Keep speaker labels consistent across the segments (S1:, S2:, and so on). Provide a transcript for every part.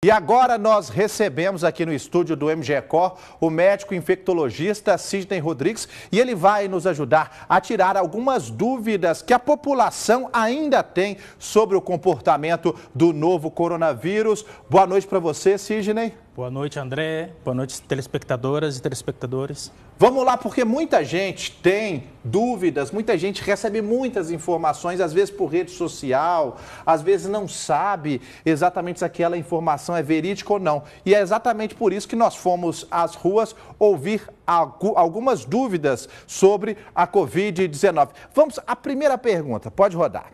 S1: E agora nós recebemos aqui no estúdio do MGECOR o médico infectologista Sidney Rodrigues e ele vai nos ajudar a tirar algumas dúvidas que a população ainda tem sobre o comportamento do novo coronavírus. Boa noite para você, Sidney.
S2: Boa noite, André. Boa noite, telespectadoras e telespectadores.
S1: Vamos lá, porque muita gente tem dúvidas, muita gente recebe muitas informações, às vezes por rede social, às vezes não sabe exatamente se aquela informação é verídica ou não. E é exatamente por isso que nós fomos às ruas ouvir algumas dúvidas sobre a Covid-19. Vamos à primeira pergunta, pode rodar.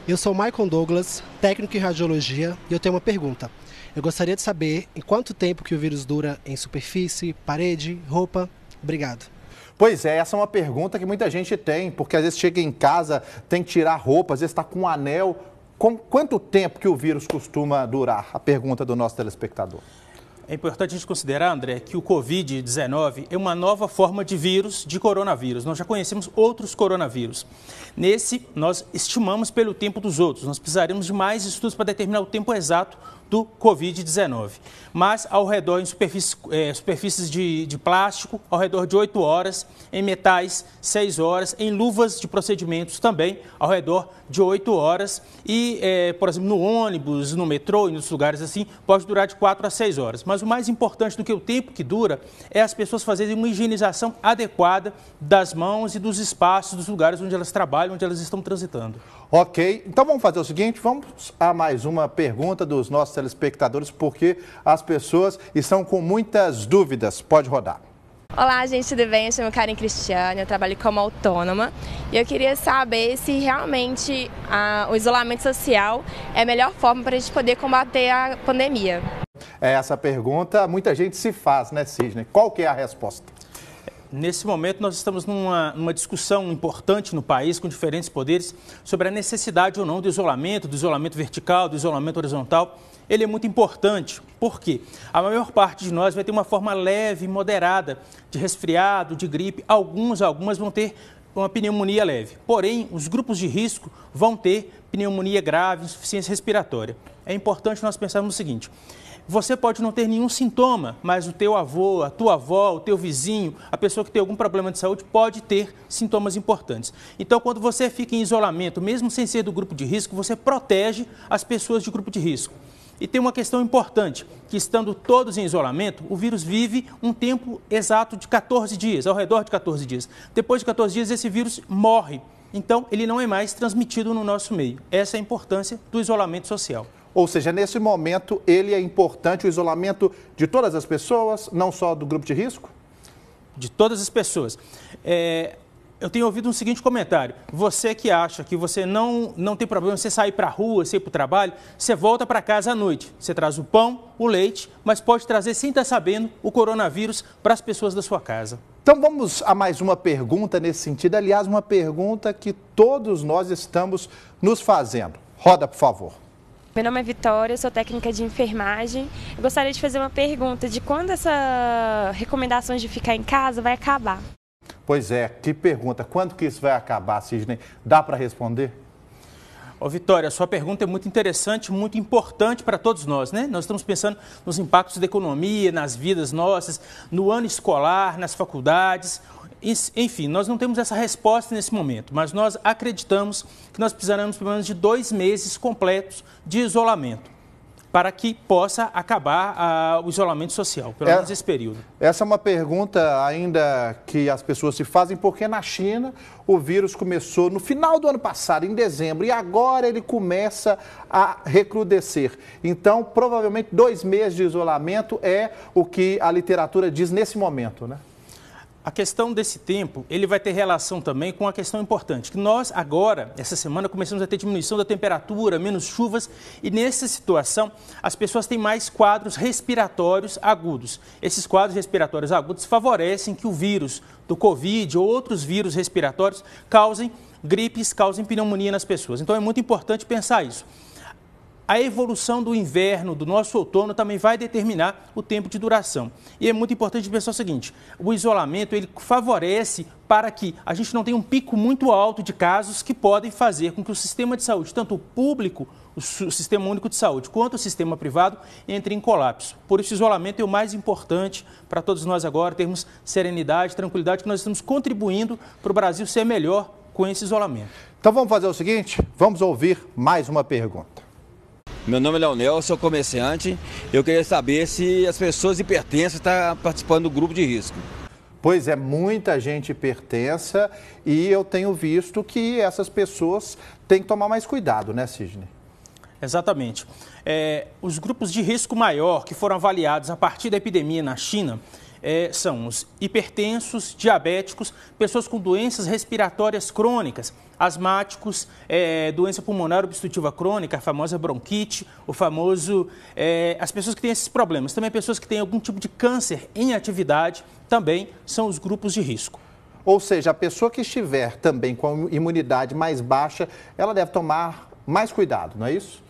S3: Eu sou Michael Douglas, técnico em radiologia, e eu tenho uma pergunta. Eu gostaria de saber em quanto tempo que o vírus dura em superfície, parede, roupa. Obrigado.
S1: Pois é, essa é uma pergunta que muita gente tem, porque às vezes chega em casa, tem que tirar roupa, às vezes está com um anel. Quanto tempo que o vírus costuma durar? A pergunta do nosso telespectador.
S2: É importante a gente considerar, André, que o Covid-19 é uma nova forma de vírus, de coronavírus. Nós já conhecemos outros coronavírus. Nesse, nós estimamos pelo tempo dos outros. Nós precisaremos de mais estudos para determinar o tempo exato do Covid-19. Mas ao redor, em superfícies de plástico, ao redor de 8 horas, em metais, 6 horas, em luvas de procedimentos também, ao redor de 8 horas. E, por exemplo, no ônibus, no metrô e nos lugares assim, pode durar de 4 a 6 horas. Mas o mais importante do que o tempo que dura é as pessoas fazerem uma higienização adequada das mãos e dos espaços, dos lugares onde elas trabalham, onde elas estão transitando.
S1: Ok, então vamos fazer o seguinte, vamos a mais uma pergunta dos nossos telespectadores, porque as pessoas estão com muitas dúvidas. Pode rodar.
S4: Olá, gente, tudo bem? Eu chamo Karen Cristiane, eu trabalho como autônoma e eu queria saber se realmente o isolamento social é a melhor forma para a gente poder combater a pandemia.
S1: Essa pergunta muita gente se faz, né, Sidney? Qual que é a resposta?
S2: Nesse momento, nós estamos numa discussão importante no país, com diferentes poderes, sobre a necessidade ou não do isolamento vertical, do isolamento horizontal. Ele é muito importante, porque a maior parte de nós vai ter uma forma leve, moderada, de resfriado, de gripe. Algumas vão ter uma pneumonia leve. Porém, os grupos de risco vão ter pneumonia grave, insuficiência respiratória. É importante nós pensarmos no seguinte: você pode não ter nenhum sintoma, mas o teu avô, a tua avó, o teu vizinho, a pessoa que tem algum problema de saúde pode ter sintomas importantes. Então, quando você fica em isolamento, mesmo sem ser do grupo de risco, você protege as pessoas de grupo de risco. E tem uma questão importante, que estando todos em isolamento, o vírus vive um tempo exato de 14 dias, ao redor de 14 dias. Depois de 14 dias, esse vírus morre. Então, ele não é mais transmitido no nosso meio. Essa é a importância do isolamento social.
S1: Ou seja, nesse momento, ele é importante, o isolamento de todas as pessoas, não só do grupo de risco?
S2: De todas as pessoas. Eu tenho ouvido um seguinte comentário: você que acha que você não tem problema, você sair para a rua, você ir para o trabalho, você volta para casa à noite. Você traz o pão, o leite, mas pode trazer, sem estar sabendo, o coronavírus para as pessoas da sua casa.
S1: Então vamos a mais uma pergunta nesse sentido, aliás, uma pergunta que todos nós estamos nos fazendo. Roda, por favor.
S5: Meu nome é Vitória, eu sou técnica de enfermagem. Eu gostaria de fazer uma pergunta de quando essa recomendação de ficar em casa vai acabar.
S1: Pois é, que pergunta. Quando que isso vai acabar, Sidney? Dá para responder?
S2: Ô, Vitória, sua pergunta é muito interessante, muito importante para todos nós, né? Nós estamos pensando nos impactos da economia, nas vidas nossas, no ano escolar, nas faculdades. Enfim, nós não temos essa resposta nesse momento, mas nós acreditamos que nós precisaremos pelo menos de 2 meses completos de isolamento para que possa acabar o isolamento social, pelo menos esse período.
S1: Essa é uma pergunta ainda que as pessoas se fazem, porque na China o vírus começou no final do ano passado, em dezembro, e agora ele começa a recrudescer. Então, provavelmente 2 meses de isolamento é o que a literatura diz nesse momento, né?
S2: A questão desse tempo, ele vai ter relação também com a questão importante, que nós agora, essa semana, começamos a ter diminuição da temperatura, menos chuvas, e nessa situação as pessoas têm mais quadros respiratórios agudos. Esses quadros respiratórios agudos favorecem que o vírus do Covid ou outros vírus respiratórios causem gripes, causem pneumonia nas pessoas. Então é muito importante pensar isso. A evolução do inverno, do nosso outono, também vai determinar o tempo de duração. E é muito importante pensar o seguinte: o isolamento ele favorece para que a gente não tenha um pico muito alto de casos que podem fazer com que o sistema de saúde, tanto o público o Sistema Único de Saúde quanto o sistema privado entre em colapso. Por isso, o isolamento é o mais importante para todos nós agora, termos serenidade, tranquilidade, que nós estamos contribuindo para o Brasil ser melhor com esse isolamento.
S1: Então vamos fazer o seguinte, vamos ouvir mais uma pergunta.
S6: Meu nome é Leonel, sou comerciante. Eu queria saber se as pessoas hipertensas estão participando do grupo de risco.
S1: Pois é, muita gente hipertensa e eu tenho visto que essas pessoas têm que tomar mais cuidado, né, Sidney?
S2: Exatamente. Os grupos de risco maior que foram avaliados a partir da epidemia na China são os hipertensos, diabéticos, pessoas com doenças respiratórias crônicas, asmáticos, doença pulmonar obstrutiva crônica, a famosa bronquite, as pessoas que têm esses problemas. Também pessoas que têm algum tipo de câncer em atividade, também são os grupos de risco.
S1: Ou seja, a pessoa que estiver também com a imunidade mais baixa, ela deve tomar mais cuidado, não é isso?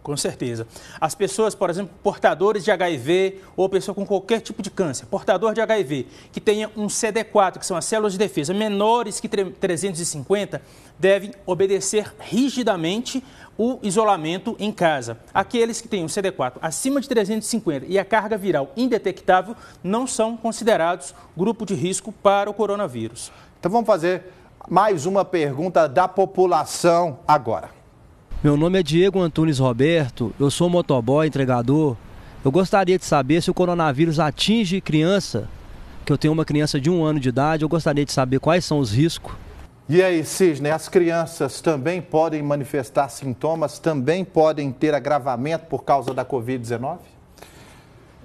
S2: Com certeza. As pessoas, por exemplo, portadores de HIV ou pessoa com qualquer tipo de câncer, portador de HIV, que tenha um CD4, que são as células de defesa, menores que 350, devem obedecer rigidamente o isolamento em casa. Aqueles que têm um CD4 acima de 350 e a carga viral indetectável não são considerados grupo de risco para o coronavírus.
S1: Então vamos fazer mais uma pergunta da população agora.
S7: Meu nome é Diego Antunes Roberto, eu sou motoboy, entregador. Eu gostaria de saber se o coronavírus atinge criança, que eu tenho uma criança de 1 ano de idade, eu gostaria de saber quais são os riscos.
S1: E aí, Sidney, as crianças também podem manifestar sintomas, também podem ter agravamento por causa da Covid-19?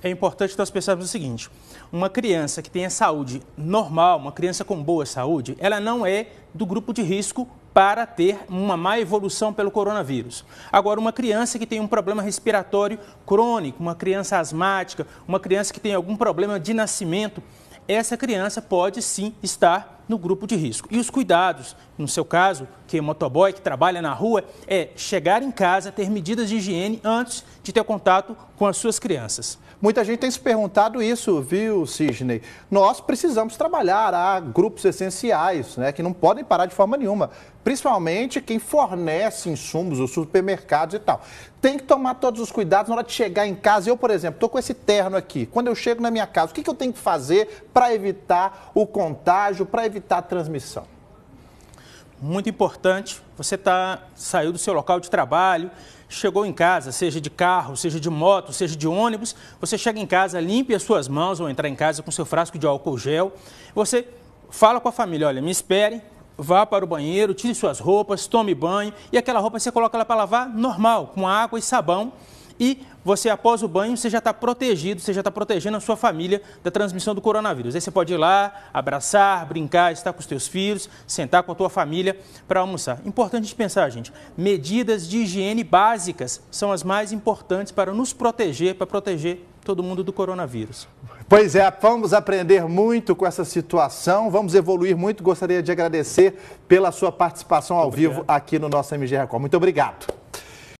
S2: É importante nós pensarmos o seguinte, uma criança que tenha saúde normal, uma criança com boa saúde, ela não é do grupo de risco para ter uma má evolução pelo coronavírus. Agora, uma criança que tem um problema respiratório crônico, uma criança asmática, uma criança que tem algum problema de nascimento, essa criança pode sim estar no grupo de risco. E os cuidados, no seu caso, que é motoboy, que trabalha na rua, é chegar em casa, ter medidas de higiene antes de ter contato com as suas crianças.
S1: Muita gente tem se perguntado isso, viu, Sidney? Nós precisamos trabalhar, há grupos essenciais, né, que não podem parar de forma nenhuma, principalmente quem fornece insumos, os supermercados e tal. Tem que tomar todos os cuidados na hora de chegar em casa. Eu, por exemplo, estou com esse terno aqui. Quando eu chego na minha casa, o que eu tenho que fazer para evitar o contágio, para evitar a transmissão?
S2: Muito importante, você saiu do seu local de trabalho, chegou em casa, seja de carro, seja de moto, seja de ônibus, você chega em casa, limpe as suas mãos ou entrar em casa com seu frasco de álcool gel, você fala com a família, olha, me espere, vá para o banheiro, tire suas roupas, tome banho e aquela roupa você coloca ela para lavar normal, com água e sabão e você, após o banho, você já está protegido, você já está protegendo a sua família da transmissão do coronavírus. Aí você pode ir lá, abraçar, brincar, estar com os teus filhos, sentar com a tua família para almoçar. Importante de pensar, gente, medidas de higiene básicas são as mais importantes para nos proteger, para proteger todo mundo do coronavírus.
S1: Pois é, vamos aprender muito com essa situação, vamos evoluir muito. Gostaria de agradecer pela sua participação ao vivo aqui no nosso MG Record. Muito obrigado.